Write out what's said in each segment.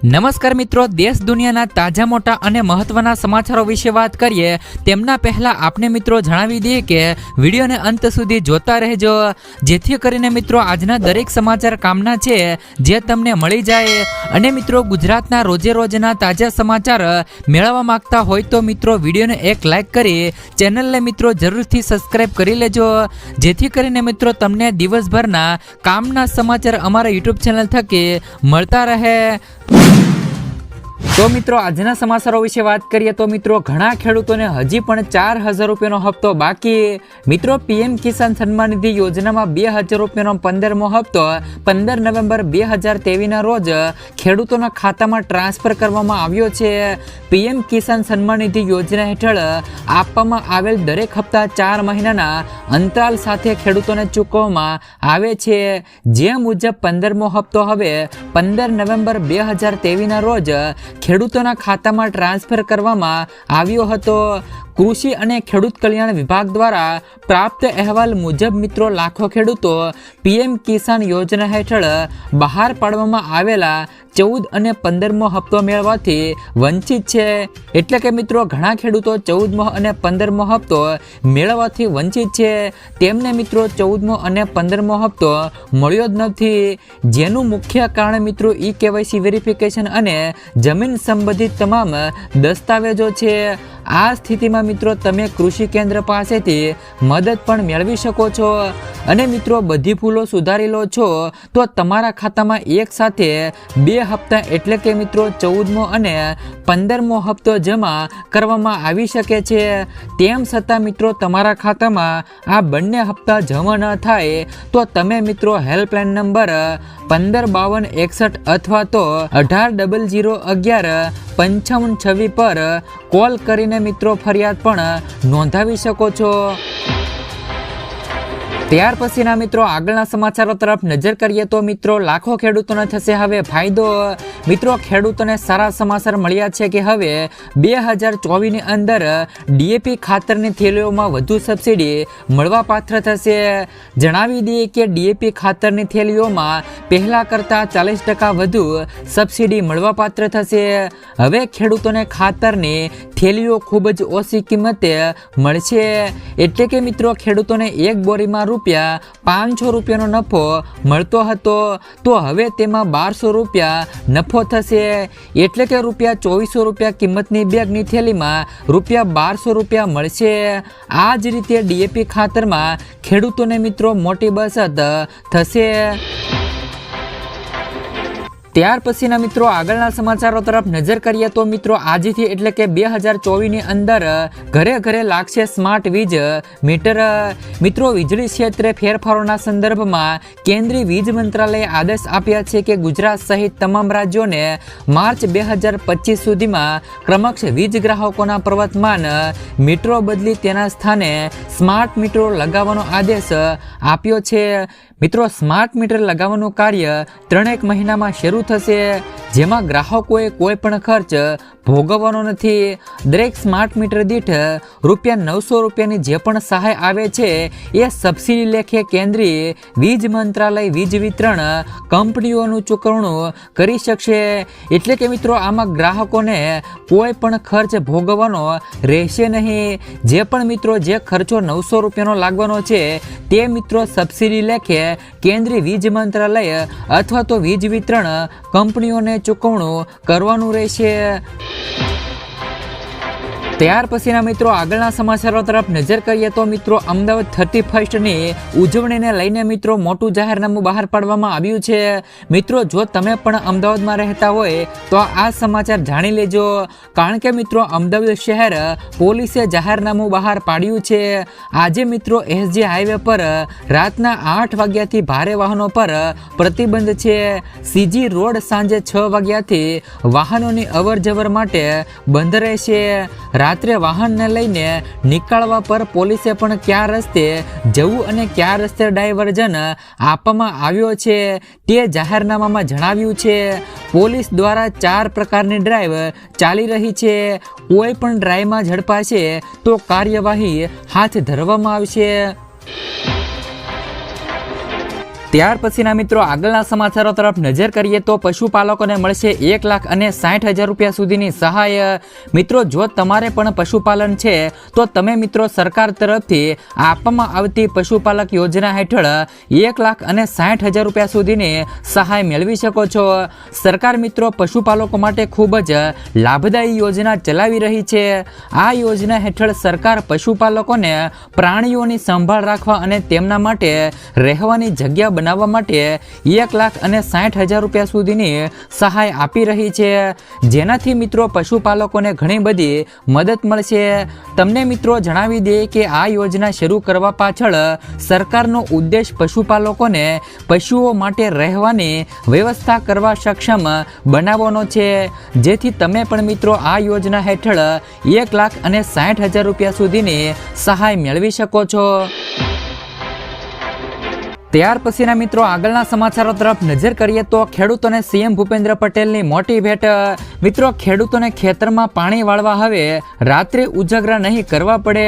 નમસ્કાર મિત્રો, દેશ દુનિયાના તાજા મોટા અને મહત્વના સમાચારો વિશે વાત કરીએ તેમના પહેલા આપણે મિત્રો જણાવી દઈએ કે વિડીયોને અંત સુધી જોતા રહેજો, જેથી કરીને મિત્રો આજના દરેક સમાચાર કામના છે જે તમને મળી જાય. અને મિત્રો ગુજરાતના રોજે રોજના તાજા સમાચાર મેળવવા માંગતા હોય તો મિત્રો વિડીયોને એક લાઈક કરી ચેનલને મિત્રો જરૂરથી સબસ્ક્રાઈબ કરી લેજો, જેથી કરીને મિત્રો તમને દિવસભરના કામના સમાચાર અમારા યુટ્યુબ ચેનલ થકી મળતા રહે. તો મિત્રો આજના સમાચારો વિશે વાત કરીએ તો મિત્રો ઘણા ખેડૂતોને હજી પણ 4,000 રૂપિયાનો હપ્તો બાકી. મિત્રો પીએમ કિસાન સન્માન નિધિ યોજનામાં 2,000 રૂપિયાનો 15મો હપ્તો 15 નવેમ્બર 2023ના રોજ ખેડૂતોના ખાતામાં ટ્રાન્સફર કરવામાં આવ્યો છે. પીએમ કિસાન સન્માન નિધિ યોજના હેઠળ આપવામાં આવેલ દરેક હપ્તા 4 મહિનાના અંતરાલ સાથે ખેડૂતોને ચૂકવવામાં આવે છે. જે મુજબ 15મો હપ્તો હવે 15 નવેમ્બર 2023ના રોજ ખેડૂતોના ખાતામાં ટ્રાન્સફર કરવામાં આવ્યો હતો. કૃષિ અને ખેડૂત કલ્યાણ વિભાગ દ્વારા પ્રાપ્ત અહેવાલ મુજબ મિત્રો લાખો ખેડૂતો પીએમ કિસાન યોજના હેઠળ બહાર પાડવામાં આવેલા 14 અને 15મો હપ્તો મેળવવાથી વંચિત છે. એટલે કે મિત્રો ઘણા ખેડૂતો 14મો અને 15મો હપ્તો મેળવવાથી વંચિત છે. તેમને મિત્રો 14મો અને 15મો હપ્તો મળ્યો જ નથી, જેનું મુખ્ય કારણ મિત્રો KYC વેરિફિકેશન અને જમીન સંબંધિત તમામ દસ્તાવેજો છે. આ સ્થિતિમાં મિત્રો તમે કૃષિ કેન્દ્ર પાસેથી મદદ પણ મેળવી શકો છો. અને મિત્રો બધી ભૂલો સુધારી લો છો તો તમારા ખાતામાં એક સાથે 2 હપ્તા એટલે કે મિત્રો 14મો અને 15મો હપ્તો જમા કરવામાં આવી શકે છે. તેમ છતાં મિત્રો તમારા ખાતામાં આ બંને હપ્તા જમા ન થાય તો તમે મિત્રો હેલ્પલાઇન નંબર 155261 અથવા તો 1800115526 પર કોલ કરીને મિત્રો ફરિયાદ પણ નોંધાવી શકો છો. ત્યાર પછીના મિત્રો આગળના સમાચારો તરફ નજર કરીએ તો મિત્રો લાખો ખેડૂતોને થશે હવે ફાયદો. મિત્રો ખેડૂતોને સારા સમાચાર મળ્યા છે કે હવે 2024ની અંદર ડીએપી ખાતરની થેલીઓમાં વધુ સબસિડી મળવાપાત્ર થશે. જણાવી દઈએ કે ડીએપી ખાતરની થેલીઓમાં પહેલા કરતાં 40% વધુ સબસિડી મળવાપાત્ર થશે. હવે ખેડૂતોને ખાતરની થેલીઓ ખૂબ જ ઓછી કિંમતે મળશે. એટલે કે મિત્રો ખેડૂતોને એક બોરીમાં ₹500 રૂપિયાનો નફો મળતો હતો તો હવે તેમાં 1200 રૂપિયા નફો થશે. એટલે કે ₹2400 રૂપિયા કિંમતની બેગની થેલીમાં ₹1200 રૂપિયા મળશે. આ જ રીતે ડીએપી ખાતરમાં ખેડૂતોને મિત્રો મોટી બચત થશે. ત્યાર પછીના મિત્રો આગળના સમાચારો તરફ નજર કરીએ તો મિત્રો આજથી એટલે કે 2024ની અંદર ઘરે ઘરે લાગશે સ્માર્ટ વીજ મીટર. મિત્રો વીજળી ક્ષેત્રે ફેરફારોના સંદર્ભમાં કેન્દ્રીય વીજ મંત્રાલયે આદેશ આપ્યા છે કે ગુજરાત સહિત તમામ રાજ્યોને માર્ચ 2025 સુધીમાં ક્રમશ વીજ ગ્રાહકોના પ્રવર્તમાન મીટરો બદલી તેના સ્થાને સ્માર્ટ મીટરો લગાવવાનો આદેશ આપ્યો છે. મિત્રો સ્માર્ટ મીટર લગાવવાનું કાર્ય 3 મહિનામાં શરૂ થશે, જેમાં ગ્રાહકોએ કોઈ પણ ખર્ચ ભોગવવાનો નથી. દરેક સ્માર્ટ મીટર દીઠ ₹900 રૂપિયાની જે પણ સહાય આવે છે એ સબસિડી લેખે કેન્દ્રીય વીજ મંત્રાલય વીજ વિતરણ કંપનીઓનું ચૂકવણું કરી શકશે. એટલે કે મિત્રો આમાં ગ્રાહકોને કોઈ પણ ખર્ચ ભોગવવાનો રહેશે નહીં. જે પણ મિત્રો જે ખર્ચો ₹900 રૂપિયાનો લાગવાનો છે તે મિત્રો સબસિડી લેખે કેન્દ્રીય વીજ મંત્રાલય અથવા તો વીજ વિતરણ કંપનીઓને ચૂકવણું કરવાનું રહેશે. ત્યાર પછીના મિત્રો આગળના સમાચારો તરફ નજર કરીએ તો મિત્રો અમદાવાદ 31સ્ટની ઉજવણીને લઈને મિત્રો મોટું જાહેરનામું બહાર પાડવામાં આવ્યું છે. મિત્રો જો તમે પણ અમદાવાદમાં રહેતા હોય તો આ સમાચાર જાણી લેજો, કારણ કે મિત્રો અમદાવાદ શહેર પોલીસે જાહેરનામું બહાર પાડ્યું છે. આજે મિત્રો એસજી હાઈવે પર રાતના 8 વાગ્યાથી ભારે વાહનો પર પ્રતિબંધ છે. સીજી રોડ સાંજે 6 વાગ્યાથી વાહનોની અવરજવર માટે બંધ રહેશે. રાત્રે વાહનને લઈને નીકળવા પર પોલીસે પણ કયા રસ્તે જવું અને કયા રસ્તે ડાયવર્ઝન આપવામાં આવ્યો છે તે જાહેરનામામાં જણાવ્યું છે. પોલીસ દ્વારા 4 પ્રકારની ડ્રાઈવ ચાલી રહી છે. કોઈ પણ ડ્રાઈવમાં ઝડપાશે તો કાર્યવાહી હાથ ધરવામાં આવશે. ત્યાર પછીના મિત્રો આગળના સમાચારો તરફ નજર કરીએ તો પશુપાલકોને મળશે 1,60,000 રૂપિયા સુધીની સહાય. મિત્રો જો તમારે પણ પશુપાલન છે તો તમે મિત્રો સરકાર તરફથી આપવામાં આવતી પશુપાલક યોજના હેઠળ 1,60,000 રૂપિયા સુધીની સહાય મેળવી શકો છો. સરકાર મિત્રો પશુપાલકો માટે ખૂબ જ લાભદાયી યોજના ચલાવી રહી છે. આ યોજના હેઠળ સરકાર પશુપાલકોને પ્રાણીઓની સંભાળ રાખવા અને તેમના માટે રહેવાની જગ્યા બનાવવા માટે 1,60,000 રૂપિયા સુધીની સહાય આપી રહી છે, જેનાથી મિત્રો પશુપાલકોને ઘણી બધી મદદ મળશે. તમને મિત્રો જણાવી દઈએ કે આ યોજના શરૂ કરવા પાછળ સરકારનો ઉદ્દેશ પશુપાલકોને પશુઓ માટે રહેવાની વ્યવસ્થા કરવા સક્ષમ બનાવવાનો છે, જેથી તમે પણ મિત્રો આ યોજના હેઠળ 1,60,000 રૂપિયા સુધીની સહાય મેળવી શકો છો. ત્યાર પછીના મિત્રો આગળના સમાચારો તરફ નજર કરીએ તો ખેડૂતોને સીએમ ભૂપેન્દ્ર પટેલની મોટી ભેટ. મિત્રો ખેડૂતોને ખેતરમાં પાણી વાળવા હવે રાત્રે ઉજાગરા નહીં કરવા પડે.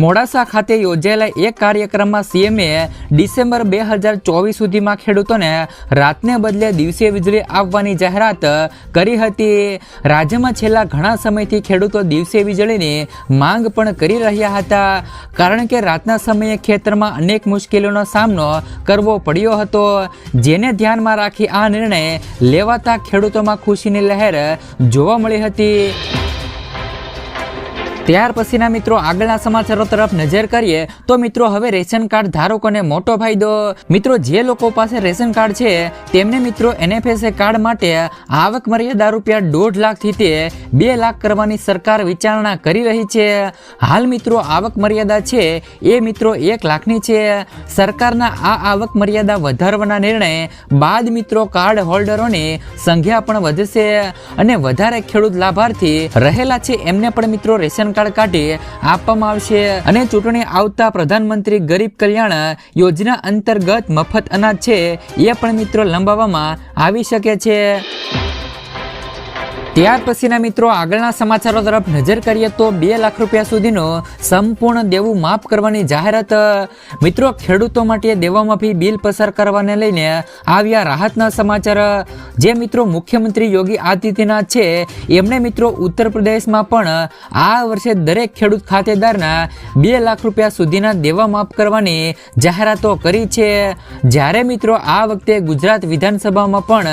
મોડાસા ખાતે યોજાયેલા એક કાર્યક્રમમાં સીએમએ ડિસેમ્બર 2024 સુધીમાં ખેડૂતોને રાતને બદલે દિવસે વીજળી આપવાની જાહેરાત કરી હતી. રાજ્યમાં છેલ્લા ઘણા સમયથી ખેડૂતો દિવસે વીજળીની માંગ પણ કરી રહ્યા હતા, કારણ કે રાતના સમયે ખેતરમાં અનેક મુશ્કેલીઓનો સામનો કરવો પડ્યો હતો, જેને ધ્યાનમાં રાખી આ નિર્ણય લેવાતા ખેડૂતોમાં ખુશીની લહેર જોવા મળી હતી. ત્યાર પછીના મિત્રો આગળના સમાચારો તરફ નજર કરીએ તો મિત્રો હવે રેશન કાર્ડ ધારકોને મોટો ફાયદો. મિત્રો જે લોકો પાસે રેશન કાર્ડ છે તેમને મિત્રો NFSA કાર્ડ માટે આવક મર્યાદા ₹1.5 લાખથી તે 2 લાખ કરવાની સરકાર વિચારણા કરી રહી છે. હાલ મિત્રો આવક મર્યાદા છે એ મિત્રો 1 લાખની છે. સરકારના આ આવક મર્યાદા વધારવાના નિર્ણય બાદ મિત્રો કાર્ડ હોલ્ડરોની સંખ્યા પણ વધશે અને વધારે ખેડૂત લાભાર્થી રહેલા છે એમને પણ મિત્રો રેશન કાર્ડ કાઢી આપવામાં આવશે અને ચૂંટણી આવતા પ્રધાનમંત્રી ગરીબ કલ્યાણ યોજના અંતર્ગત મફત અનાજ છે એ પણ મિત્રો લંબાવવામાં આવી શકે છે. ત્યાર પછીના મિત્રો આગળના સમાચારો તરફ નજર કરીએ તો 2 લાખ રૂપિયા સુધીનું સંપૂર્ણ દેવું માફ કરવાની જાહેરાત. મિત્રો ખેડૂતો માટે દેવામાફી બિલ પસાર કરવાને લઈને આવ્યા રાહતના સમાચાર. જે મિત્રો મુખ્યમંત્રી યોગી આદિત્યનાથ છે એમણે મિત્રો ઉત્તર પ્રદેશમાં પણ આ વર્ષે દરેક ખેડૂત ખાતેદારના 2 લાખ રૂપિયા સુધીના દેવા માફ કરવાની જાહેરાતો કરી છે. જ્યારે મિત્રો આ વખતે ગુજરાત વિધાનસભામાં પણ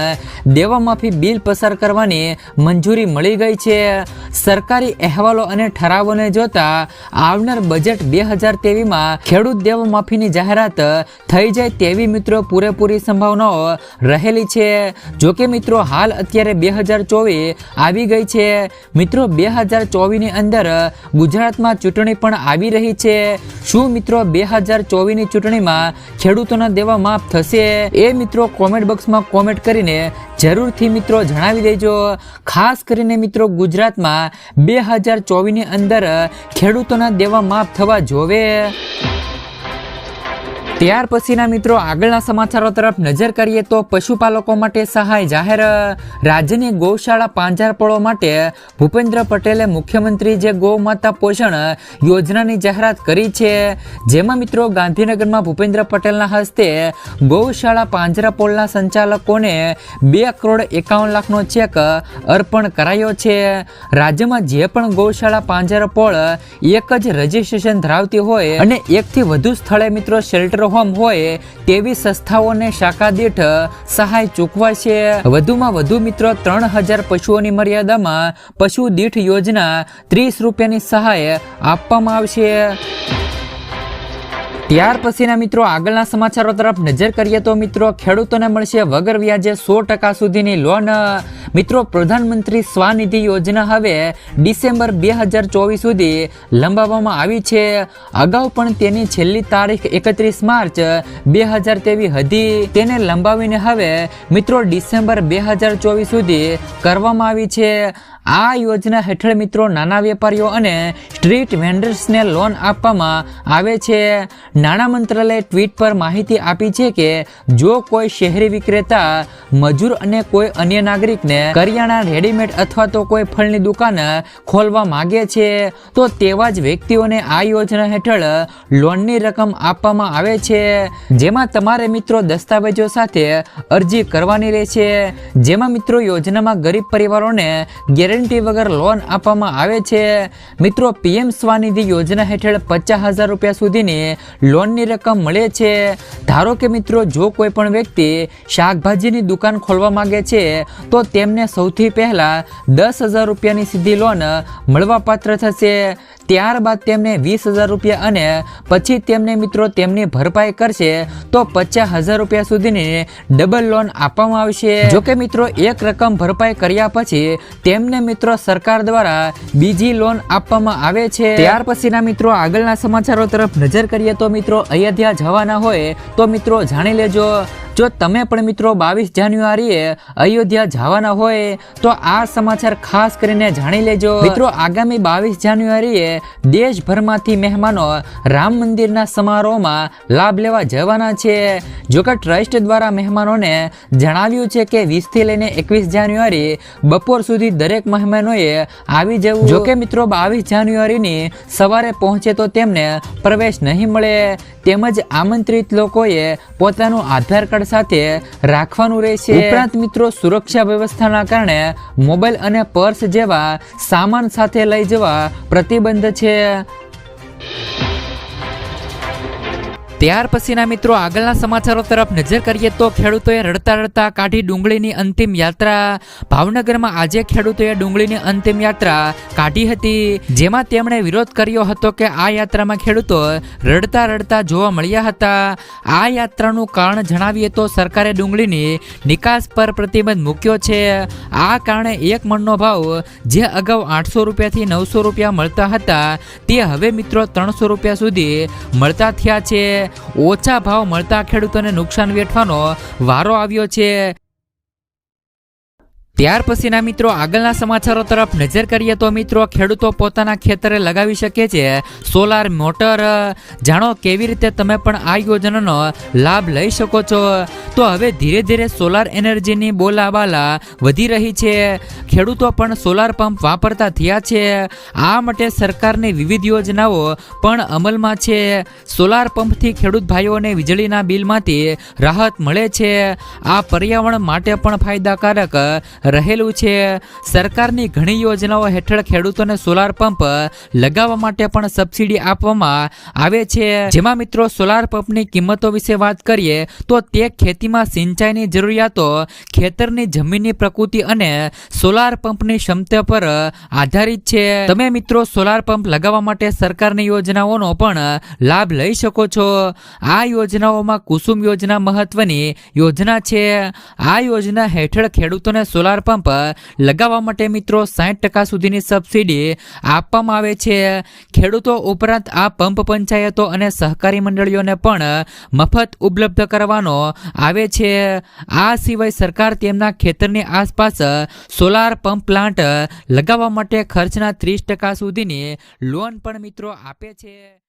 દેવામાફી બિલ પસાર કરવાની મંજૂરી મળી ગઈ છે. સરકારી અહેવાલો અને ઠરાવોને જોતા આવનાર બજેટ 2023માં ખેડૂત દેવમાફીની જાહેરાત થઈ જાય તેવી મિત્રો પૂરેપૂરી સંભાવનાઓ રહેલી છે. જો કે મિત્રો હાલ અત્યારે 2024 આવી ગઈ છે. મિત્રો 2024ની અંદર ગુજરાતમાં ચૂંટણી પણ આવી રહી છે. શું મિત્રો 2024ની ચૂંટણીમાં ખેડૂતોના દેવા માફ થશે? એ મિત્રો કોમેન્ટ બોક્સમાં કોમેન્ટ કરીને જરૂરથી મિત્રો જણાવી દેજો. ખાસ કરીને મિત્રો ગુજરાતમાં 2024ની અંદર ખેડૂતોના દેવા માફ થવા જોવે. ત્યાર પછીના મિત્રો આગળના સમાચારો તરફ નજર કરીએ તો પશુપાલકો માટે સહાય જાહેર. રાજ્યની ગૌશાળા પાંજરાપોળો માટે ભૂપેન્દ્ર પટેલે મુખ્યમંત્રી જે ગૌ માતા પોષણ યોજનાની જાહેરાત કરી છે. જેમાં મિત્રો ગાંધીનગરમાં ભૂપેન્દ્ર પટેલના હસ્તે ગૌશાળા પાંજરાપોળના સંચાલકોને 2,51,00,000નો ચેક અર્પણ કરાયો છે. રાજ્યમાં જે પણ ગૌશાળા પાંજરાપોળ એક જ રજીસ્ટ્રેશન ધરાવતી હોય અને એકથી વધુ સ્થળે મિત્રો શેલ્ટર હોમ હોય તેવી સંસ્થાઓને શાખા દીઠ સહાય ચૂકવાશે. વધુમાં વધુ મિત્રો 3,000 પશુઓની મર્યાદામાં પશુ દીઠ યોજના 30 રૂપિયાની સહાય આપવામાં આવશે. ત્યાર પછીના મિત્રો આગળના સમાચારો તરફ નજર કરીએ તો મિત્રો ખેડૂતોને મળશે વગર વ્યાજે 100% સુધીની લોન. મિત્રો પ્રધાનમંત્રી સ્વનિધિ યોજના હવે ડિસેમ્બર 2024 સુધી લંબાવવામાં આવી છે. અગાઉ પણ તેની છેલ્લી તારીખ 31 માર્ચ 2023 હતી. તેને લંબાવીને હવે મિત્રો ડિસેમ્બર 2024 સુધી કરવામાં આવી છે. આ યોજના હેઠળ મિત્રો નાના વેપારીઓ અને સ્ટ્રીટ વેન્ડર્સને લોન આપવામાં આવે છે. નાણાં મંત્રાલયે ટ્વીટ પર માહિતી આપી છે કે જો કોઈ શહેરી વિક્રેતા મજૂર અને કોઈ અન્ય નાગરિકને કરિયાણા, રેડીમેડ અથવા તો કોઈ ફળની દુકાન ખોલવા માંગે છે તો તેવા જ વ્યક્તિઓને આ યોજના હેઠળ લોનની રકમ આપવામાં આવે છે, જેમાં તમારે મિત્રો દસ્તાવેજો સાથે અરજી કરવાની રહેશે, જેમાં મિત્રો યોજનામાં ગરીબ પરિવારોને ગેરંટી વગર લોન આપવામાં આવે છે। મિત્રો પીએમ સ્વનિધિ યોજના હેઠળ 50,000 રૂપિયા સુધીની લોનની રકમ મળે છે। ધારો કે મિત્રો જો કોઈ પણ વ્યક્તિ શાકભાજીની દુકાન ખોલવા માંગે છે તો તેમને સૌથી પહેલા 10,000 રૂપિયાની સીધી લોન મળવા પાત્ર થશે, ત્યારબાદ તેમને 20,000 રૂપિયા અને પછી તેમને મિત્રો તેમની ભરપાઈ કરશે તો 50,000 રૂપિયા સુધીની ડબલ લોન આપવામાં આવશે। જો કે મિત્રો એક રકમ ભરપાઈ કર્યા પછી તેમને મિત્રો સરકાર દ્વારા બીજી લોન આપવામાં આવે છે। ત્યાર પછીના મિત્રો આગળના સમાચારો તરફ નજર કરીએ તો મિત્રો અયોધ્યા જવાના હોય તો મિત્રો જાણી લેજો। જો તમે પણ મિત્રો 22 જાન્યુઆરીએ અયોધ્યા જવાના હોય તો આ સમાચાર ખાસ કરીને જાણી લેજો। મિત્રો આગામી 22 જાન્યુઆરીએ દેશભરમાંથી મહેમાનો રામ મંદિરના સમારોહમાં લાભ લેવા જવાના છે। જોકે ટ્રસ્ટ દ્વારા મહેમાનોને જણાવ્યું છે કે 20 થી લઈને 21 જાન્યુઆરી બપોર સુધી દરેક મહેમાનોએ આવી જવું। જોકે મિત્રો 22 જાન્યુઆરીની સવારે પહોંચે તો તેમને પ્રવેશ નહીં મળે, તેમજ આમંત્રિત લોકોએ પોતાનું આધાર કાર્ડ સાથે રાખવાનું રહેશે। ઉપરાંત મિત્રો સુરક્ષા વ્યવસ્થાના કારણે મોબાઈલ અને પર્સ જેવા સામાન સાથે લઈ જવા પ્રતિબંધ છે। ત્યાર પછીના મિત્રો આગળના સમાચારો તરફ નજર કરીએ તો ખેડૂતોએ રડતા રડતા કાઢી ડુંગળીની અંતિમ યાત્રા। ભાવનગરમાં આજે ખેડૂતોએ ડુંગળીની અંતિમ યાત્રા કાઢી હતી, જેમાં તેમણે વિરોધ કર્યો હતો કે આ યાત્રામાં ખેડૂતો રડતા રડતા જોવા મળ્યા હતા। આ યાત્રાનું કારણ જણાવીએ તો સરકારે ડુંગળીની નિકાસ પર પ્રતિબંધ મૂક્યો છે। આ કારણે એક મણનો ભાવ જે અગાઉ 800 રૂપિયાથી 900 રૂપિયા મળતા હતા તે હવે મિત્રો 300 રૂપિયા સુધી મળતા થયા છે। ઓછા ભાવ મળતા ખેડૂતોને નુકસાન વેઠવાનો વારો આવ્યો છે। ત્યાર પછીના મિત્રો આગળના સમાચારો તરફ નજર કરીએ તો મિત્રો ખેડૂતો પોતાના ખેતરે લગાવી શકે છે સોલાર મોટર। જાણો કેવી રીતે તમે પણ આ યોજનાનો લાભ લઈ શકો છો। તો હવે ધીરે ધીરે સોલાર એનર્જીની બોલાબાલા વધી રહી છે, ખેડૂતો પણ સોલાર પંપ વાપરતા થયા છે। આ માટે સરકારની વિવિધ યોજનાઓ પણ અમલમાં છે। સોલાર પંપથી ખેડૂત ભાઈઓને વીજળીના બિલમાંથી રાહત મળે છે। આ પર્યાવરણ માટે પણ ફાયદાકારક રહેલું છે। સરકારની ઘણી યોજનાઓ હેઠળ ખેડૂતોને સોલાર પંપ લગાવવા માટે પણ સબસિડી આપવામાં આવે છે, જેમાં મિત્રો સોલાર પંપની કિંમતો વિશે વાત કરીએ તો તે ખેતીમાં સિંચાઈની જરૂરિયાતો, ખેતરની જમીનની પ્રકૃતિ અને સોલાર પંપની ક્ષમતા પર આધારિત છે। તમે મિત્રો સોલાર પંપ લગાવવા માટે સરકારની યોજનાઓનો પણ લાભ લઈ શકો છો। આ યોજનાઓમાં કુસુમ યોજના મહત્વની યોજના છે। આ યોજના હેઠળ ખેડૂતોને સોલાર પંપ લગાવવા માટે મિત્રો 60% સુધીની સબસિડી આપવામાં આવે છે। ખેડૂતો ઉપરાંત આ પંપ પંચાયતો અને સહકારી મંડળીઓને પણ મફત ઉપલબ્ધ કરવાનો આવે છે। આ સિવાય સરકાર તેમના ખેતરની આસપાસ સોલાર પંપ પ્લાન્ટ લગાવવા માટે ખર્ચના 30% સુધીની લોન પણ મિત્રો આપે છે।